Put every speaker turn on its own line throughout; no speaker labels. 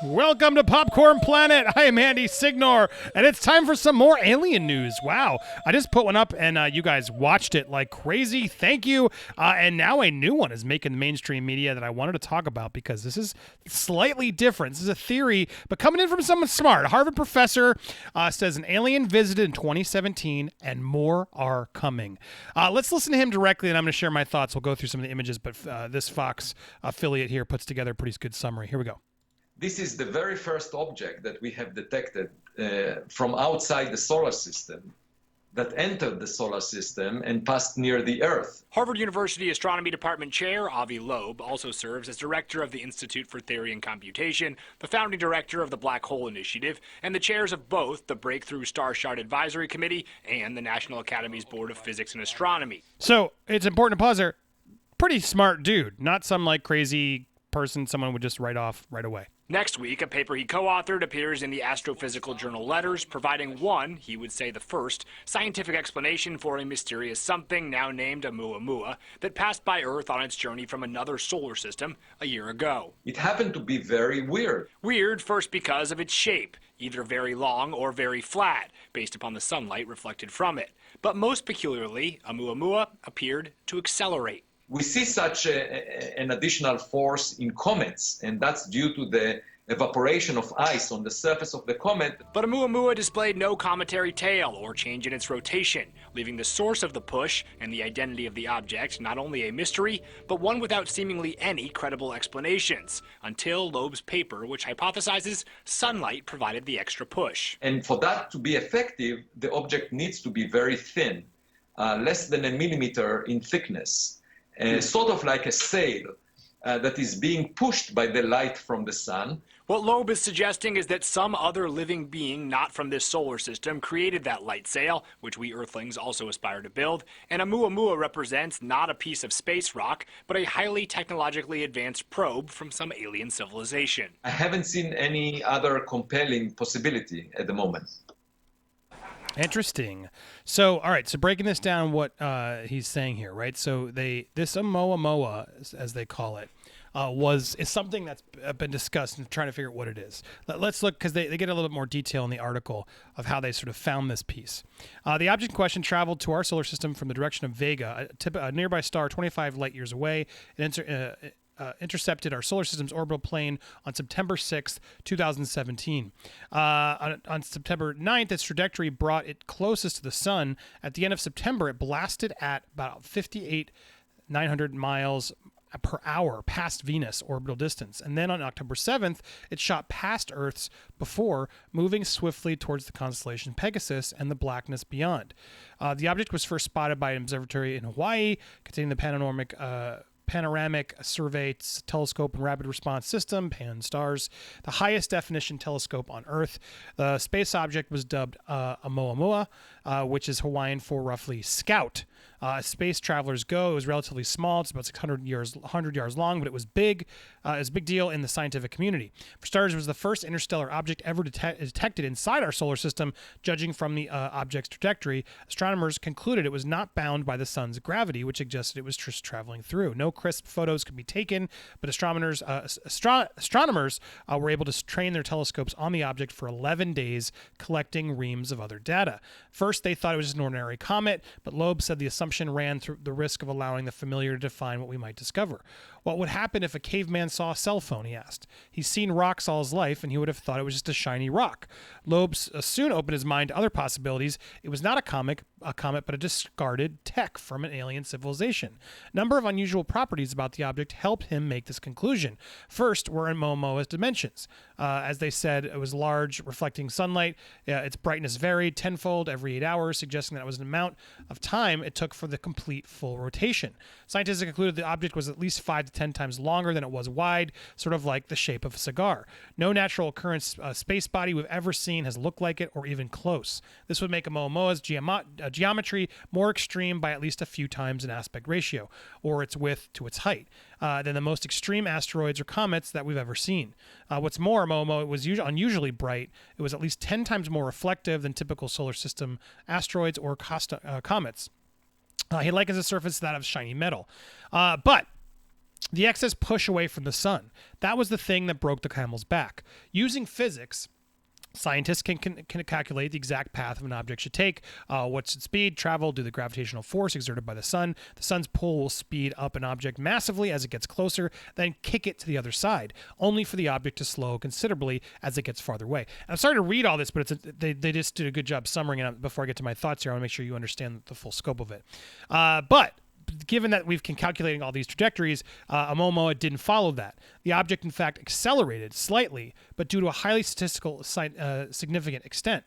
Welcome to Popcorn Planet. I am Andy Signor, and it's time for some more alien news. Wow, I just put one up, and you guys watched it like crazy. Thank you. And now a new one is making the mainstream media that I wanted to talk about because this is slightly different. This is a theory, but coming in from someone smart. A Harvard professor says an alien visited in 2017, and more are coming. Let's listen to him directly, and I'm going to share my thoughts. We'll go through some of the images, but this Fox affiliate here puts together a pretty good summary. Here we go.
This is the very first object that we have detected from outside the solar system that entered the solar system and passed near the Earth.
Harvard University Astronomy Department Chair Avi Loeb also serves as director of the Institute for Theory and Computation, the founding director of the Black Hole Initiative, and the chairs of both the Breakthrough Starshot Advisory Committee and the National Academy's Board of Physics and Astronomy.
So it's important to pause there. Pretty smart dude, not some like crazy person someone would just write off right away.
Next week, a paper he co-authored appears in the Astrophysical Journal Letters, providing one, he would say the first, scientific explanation for a mysterious something now named Oumuamua that passed by Earth on its journey from another solar system a year ago.
It happened to be very weird.
Weird first because of its shape, either very long or very flat, based upon the sunlight reflected from it. But most peculiarly, Oumuamua appeared to accelerate.
We see such an additional force in comets, and that's due to the evaporation of ice on the surface of the comet.
But Oumuamua displayed no cometary tail or change in its rotation, leaving the source of the push and the identity of the object not only a mystery, but one without seemingly any credible explanations, until Loeb's paper, which hypothesizes sunlight provided the extra push.
And for that to be effective, the object needs to be very thin, less than a millimeter in thickness. Sort of like a sail that is being pushed by the light from the sun.
What Loeb is suggesting is that some other living being not from this solar system created that light sail, which we Earthlings also aspire to build, and Oumuamua represents not a piece of space rock, but a highly technologically advanced probe from some alien civilization.
I haven't seen any other compelling possibility at the moment.
Interesting. So, all right. So breaking this down, what he's saying here, right? So this Oumuamua, as they call it, is something that's been discussed and trying to figure out what it is. Let's look, because they get a little bit more detail in the article of how they sort of found this piece. The object in question traveled to our solar system from the direction of Vega, a nearby star 25 light years away. It intercepted our solar system's orbital plane on September 6th, 2017. On September 9th, its trajectory brought it closest to the sun. At the end of September, it blasted at about 58,900 miles per hour past Venus orbital distance. And then on October 7th, it shot past Earth's before moving swiftly towards the constellation Pegasus and the blackness beyond. The object was first spotted by an observatory in Hawaii containing the Panoramic Survey Telescope and Rapid Response System, PAN-STARRS, the highest definition telescope on Earth. The space object was dubbed Oumuamua, which is Hawaiian for roughly scout. Space travelers go. It was relatively small. It's about 100 yards long, but it was big. It was a big deal in the scientific community. For starters, it was the first interstellar object ever detected inside our solar system. Judging from the object's trajectory, astronomers concluded it was not bound by the sun's gravity, which suggested it was just traveling through. No crisp photos could be taken, but astronomers were able to train their telescopes on the object for 11 days, collecting reams of other data. First, they thought it was just an ordinary comet, but Loeb said the assumption ran through the risk of allowing the familiar to define what we might discover. What would happen if a caveman saw a cell phone, he asked. He's seen rocks all his life, and he would have thought it was just a shiny rock. Loeb soon opened his mind to other possibilities. It was not a comet, but a discarded tech from an alien civilization. A number of unusual properties about the object helped him make this conclusion. First were in Oumuamua's dimensions. As they said, it was large, reflecting sunlight. Its brightness varied tenfold every 8 hours, suggesting that it was an amount of time it took for the complete full rotation. Scientists concluded the object was at least 5 to 10 times longer than it was wide, sort of like the shape of a cigar. No natural occurrence space body we've ever seen has looked like it or even close. This would make Oumuamua's geometry more extreme by at least a few times in aspect ratio, or its width to its height, than the most extreme asteroids or comets that we've ever seen. What's more, Oumuamua was unusually bright. It was at least 10 times more reflective than typical solar system asteroids or comets. He likens the surface to that of shiny metal. But the excess push away from the sun. That was the thing that broke the camel's back. Using physics, scientists can calculate the exact path of an object should take, what's its speed, travel, due to the gravitational force exerted by the sun. The sun's pull will speed up an object massively as it gets closer, then kick it to the other side, only for the object to slow considerably as it gets farther away. And I'm sorry to read all this, but they just did a good job summarizing it. Before I get to my thoughts here, I want to make sure you understand the full scope of it. But given that we've been calculating all these trajectories, Oumuamua didn't follow that. The object, in fact, accelerated slightly, but due to a highly significant extent,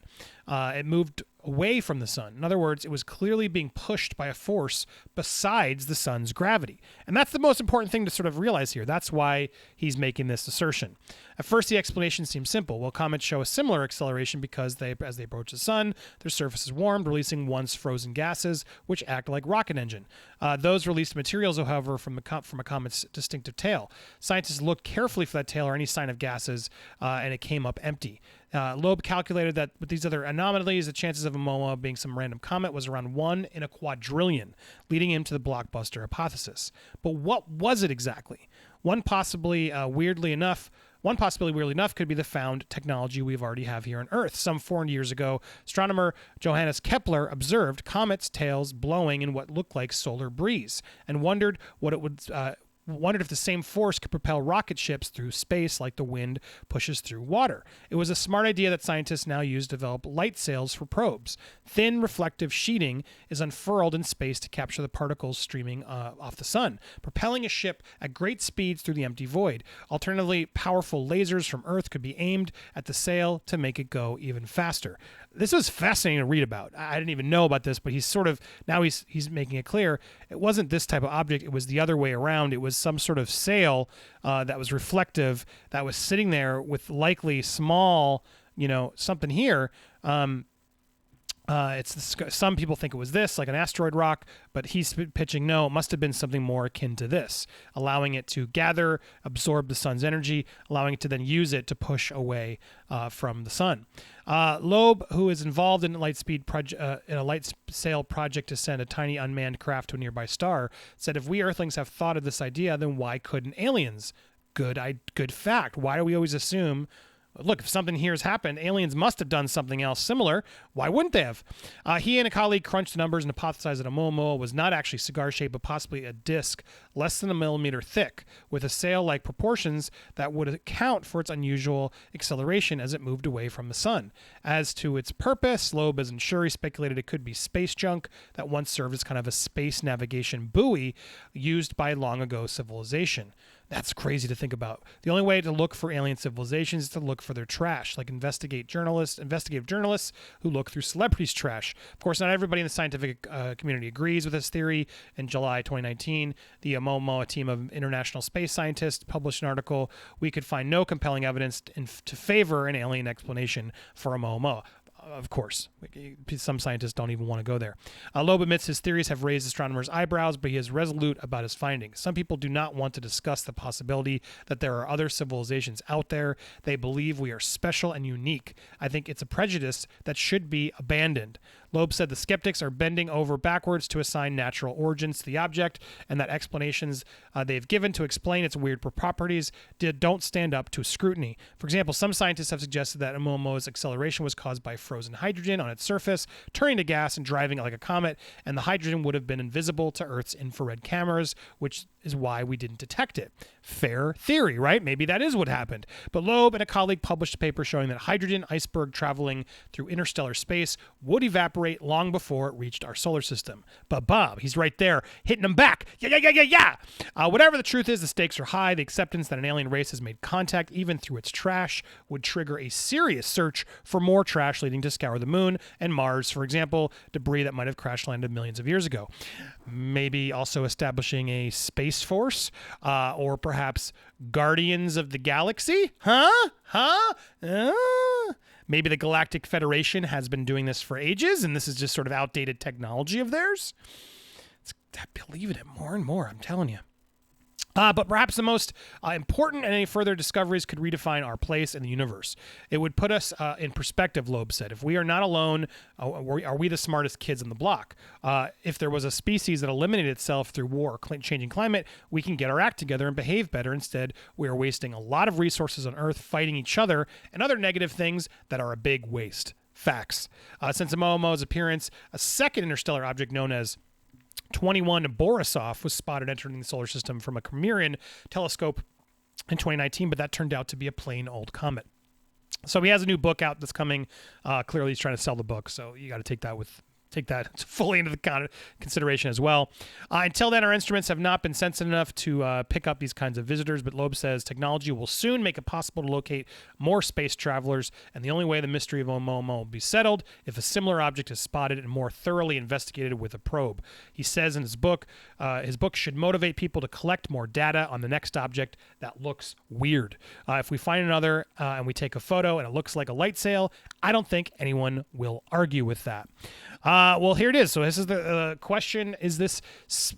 it moved away from the sun. In other words, it was clearly being pushed by a force besides the sun's gravity. And that's the most important thing to sort of realize here. That's why he's making this assertion. At first, the explanation seems simple. Well, comets show a similar acceleration because as they approach the sun, their surface is warmed, releasing once frozen gases, which act like rocket engine. Those released materials, however, from a comet's distinctive tail. Scientists looked carefully for that tail or any sign of gases, and it came up empty. Loeb calculated that with these other anomalies, the chances of Oumuamua being some random comet was around 1 in a quadrillion, leading him to the blockbuster hypothesis. But what was it exactly? One possibility, weirdly enough, could be the found technology we already have here on Earth. Some 400 years ago, astronomer Johannes Kepler observed comets' tails blowing in what looked like solar breeze and wondered if the same force could propel rocket ships through space like the wind pushes through water. It was a smart idea that scientists now use to develop light sails for probes. Thin reflective sheeting is unfurled in space to capture the particles streaming off the sun, propelling a ship at great speeds through the empty void. Alternatively, powerful lasers from Earth could be aimed at the sail to make it go even faster. This was fascinating to read about. I didn't even know about this, but he's making it clear it wasn't this type of object. It was the other way around. It was some sort of sail that was reflective, that was sitting there with likely small, something here. Some people think it was this, like an asteroid rock, but he's pitching no, it must have been something more akin to this, allowing it to absorb the sun's energy, allowing it to then use it to push away from the sun. Loeb, who is involved in a light sail project to send a tiny unmanned craft to a nearby star, said if we Earthlings have thought of this idea, then why couldn't aliens? Good fact. Why do we always assume, look, if something here has happened, aliens must have done something else similar. Why wouldn't they have? He and a colleague crunched the numbers and hypothesized that Oumuamua was not actually cigar-shaped, but possibly a disc less than a millimeter thick, with a sail-like proportions that would account for its unusual acceleration as it moved away from the sun. As to its purpose, Loeb isn't sure. He speculated it could be space junk that once served as kind of a space navigation buoy used by long-ago civilization. That's crazy to think about. The only way to look for alien civilizations is to look for their trash, like investigative journalists who look through celebrities' trash. Of course, not everybody in the scientific community agrees with this theory. In July 2019, the Oumuamua team of international space scientists published an article. We could find no compelling evidence to favor an alien explanation for Oumuamua. Of course, some scientists don't even want to go there. Loeb admits his theories have raised astronomers' eyebrows, but he is resolute about his findings. Some people do not want to discuss the possibility that there are other civilizations out there. They believe we are special and unique. I think it's a prejudice that should be abandoned. Loeb said the skeptics are bending over backwards to assign natural origins to the object, and that explanations they've given to explain its weird properties don't stand up to scrutiny. For example, some scientists have suggested that Oumuamua's acceleration was caused by frozen hydrogen on its surface, turning to gas and driving it like a comet, and the hydrogen would have been invisible to Earth's infrared cameras, which is why we didn't detect it. Fair theory, right? Maybe that is what happened. But Loeb and a colleague published a paper showing that hydrogen iceberg traveling through interstellar space would evaporate long before it reached our solar system. But Bob, he's right there, hitting them back. Yeah. Whatever the truth is, the stakes are high. The acceptance that an alien race has made contact, even through its trash, would trigger a serious search for more trash, leading to scour the moon and Mars, for example, debris that might have crash landed millions of years ago. Maybe also establishing a space force, or perhaps Guardians of the Galaxy? Maybe the Galactic Federation has been doing this for ages, and this is just sort of outdated technology of theirs. I'm believing it more and more, I'm telling you. But perhaps the most important and any further discoveries could redefine our place in the universe. It would put us in perspective, Loeb said. If we are not alone, are we the smartest kids on the block? If there was a species that eliminated itself through war or changing climate, we can get our act together and behave better. Instead, we are wasting a lot of resources on Earth fighting each other and other negative things that are a big waste. Facts. Since Oumuamua's appearance, a second interstellar object known as 21 Borisov was spotted entering the solar system from a Cimmerian telescope in 2019, but that turned out to be a plain old comet. So he has a new book out that's coming. Clearly, he's trying to sell the book, so you got to take that fully into the consideration as well. Until then, our instruments have not been sensitive enough to pick up these kinds of visitors, but Loeb says technology will soon make it possible to locate more space travelers, and the only way the mystery of Oumuamua will be settled if a similar object is spotted and more thoroughly investigated with a probe. He says in his book should motivate people to collect more data on the next object that looks weird. If we find another and we take a photo and it looks like a light sail, I don't think anyone will argue with that. Well, here it is. So this is the question. Is this,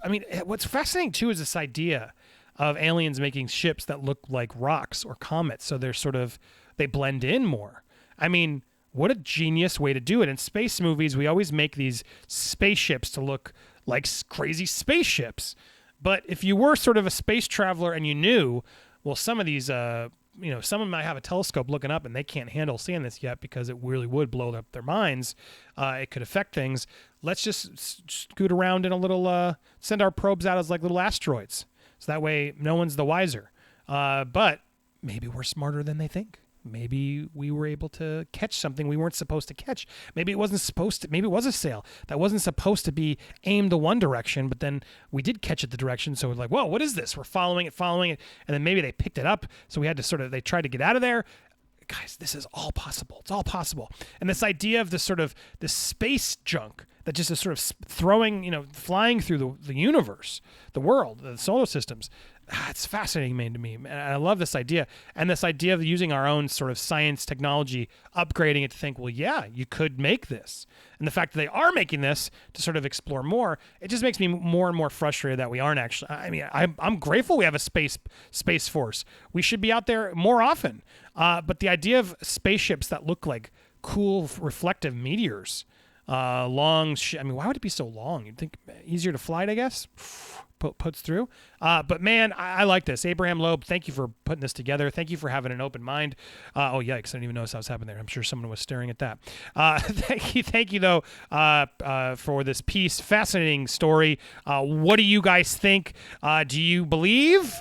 I mean, what's fascinating too is this idea of aliens making ships that look like rocks or comets. So they blend in more. I mean, what a genius way to do it. In space movies, we always make these spaceships to look like crazy spaceships. But if you were sort of a space traveler and you knew, well, some of these, someone might have a telescope looking up and they can't handle seeing this yet because it really would blow up their minds. It could affect things. Let's just scoot around in a little, send our probes out as like little asteroids. So that way no one's the wiser. But maybe we're smarter than they think. Maybe we were able to catch something we weren't supposed to catch. Maybe it was a sail that wasn't supposed to be aimed the one direction, but then we did catch it the direction. So we're like, whoa, what is this? We're following it. And then maybe they picked it up. So we had to they tried to get out of there. Guys, this is all possible. It's all possible. And this idea of this space junk that just is sort of flying through the universe, the world, the solar systems. It's fascinating to me. And I love this idea. And this idea of using our own sort of science technology, upgrading it to think, well, yeah, you could make this. And the fact that they are making this to sort of explore more, it just makes me more and more frustrated that we aren't actually. I mean, I'm grateful we have a space force. We should be out there more often. But the idea of spaceships that look like cool reflective meteors, why would it be so long? You'd think easier to fly, I guess. Puts through. But man, I like this. Abraham Loeb, thank you for putting this together. Thank you for having an open mind. Oh, yikes. I didn't even notice that was happening there. I'm sure someone was staring at that. Thank you, though, for this piece. Fascinating story. What do you guys think? Do you believe?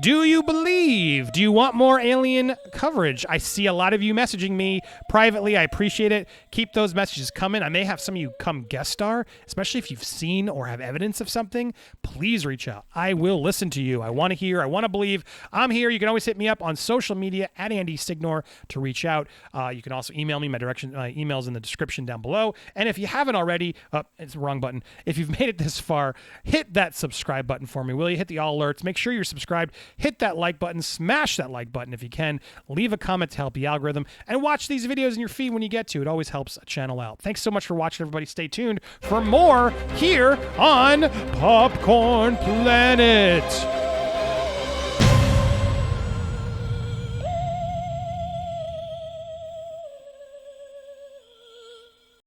Do you want more alien coverage? I see a lot of you messaging me privately. I appreciate it. Keep those messages coming. I may have some of you come guest star, especially if you've seen or have evidence of something. Please reach out. I will listen to you. I want to hear. I want to believe. I'm here. You can always hit me up on social media at Andy Signor to reach out. You can also email me. My email's in the description down below. And if you haven't already, it's the wrong button. If you've made it this far, hit that subscribe button for me, will you? Hit the all alerts. Make sure you're subscribed. Hit that like button. Smash that like button if you can. Leave a comment to help the algorithm. And watch these videos in your feed when you get to. It always helps a channel out. Thanks so much for watching, everybody. Stay tuned for more here on Popcorn Planet.